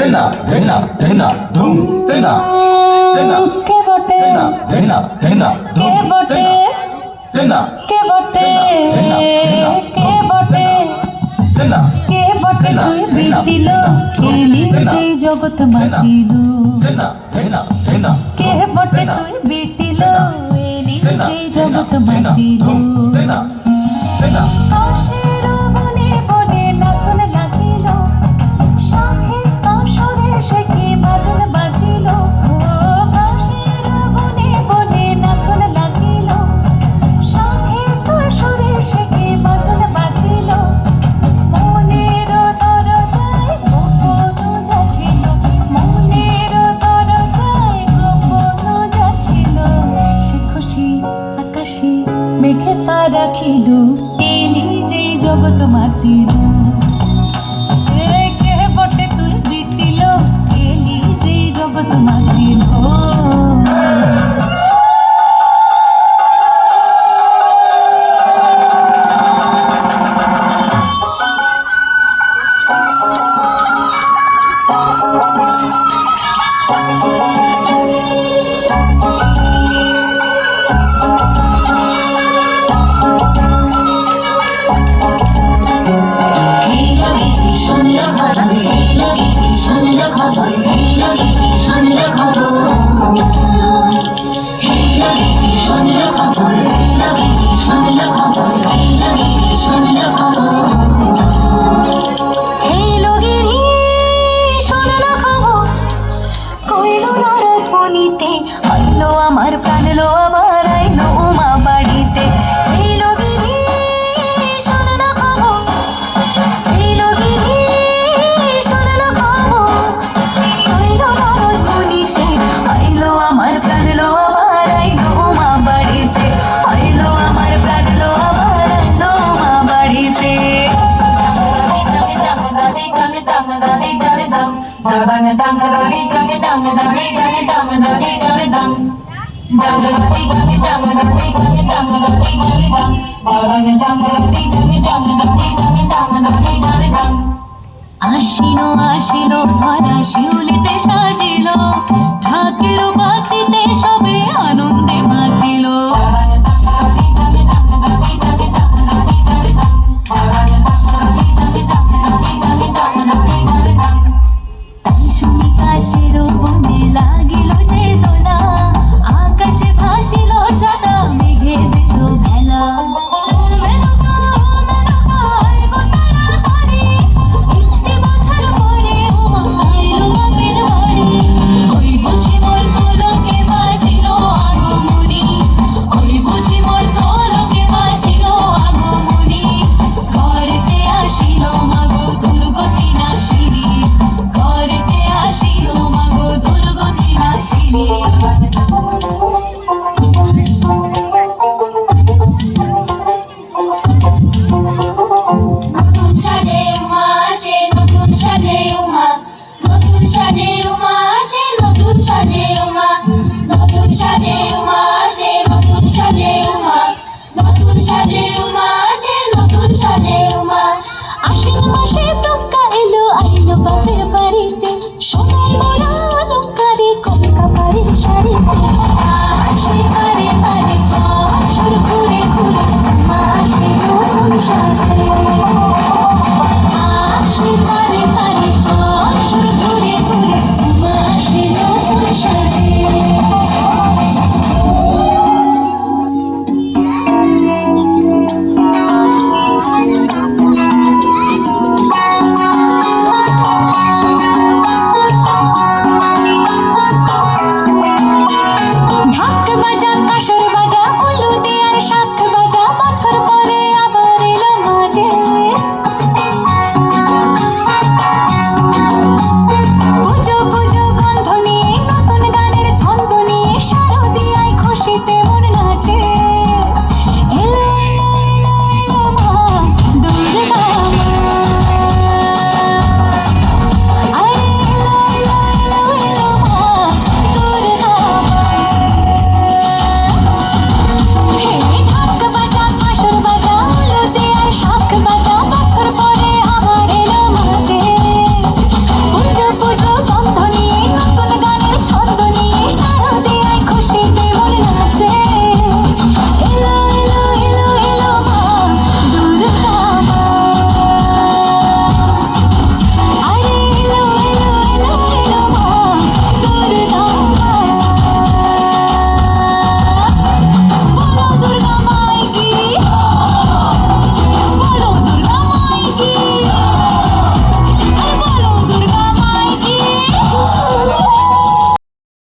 তেনা তেনা তেনা ধুম তেনা তেনা কে বটে তেনা তেনা তেনা কে বটে তেনা কে বটে কে বটে তেনা কে বটে তুই বিটিল এলি যেই জগৎ মাতিল তেনা তেনা তেনা কে বটে তুই বিটিল এলি যেই জগৎ মাতিল তেনা তেনা কাশের বনে বনে নাচন লাগিল শাখে কাশরে সে কি বাজন বাজিল কাশের বনে বনে নাচন লাগিল শাখে কাশরে সে কি বাজন বাজিল মনের দরজায় গোপন যাচ্ছিল মনের দরজায় গোপন যাচ্ছিল সে খুশি আকাশে মেঘে পা রাখিল এলি যেই জগৎ মাতিল কে বটে তুই বিটিল এলি যেই জগৎ মাতিল আইলো আমার প্রাণ লো আবার আইলো উমা বাড়িতে এইলো গিরি শোন না খবর এইলো গিরি শোন না খবর আইলো আমার মনিতে আইলো আমার প্রাণ লো আবার আইলো উমা বাড়িতে আইলো আমার প্রাণ লো আবার আইলো উমা বাড়িতে আসিল আসিল ধরা শিউলিতে সাজিল ঢাকের বাতিতে সবে আনন্দে মাতিল তাই শুনি কাশের বনে লাগিল যে দোলা আকাশে ভাসিল সাদা মেঘে দিল ভেলা সাজে উমা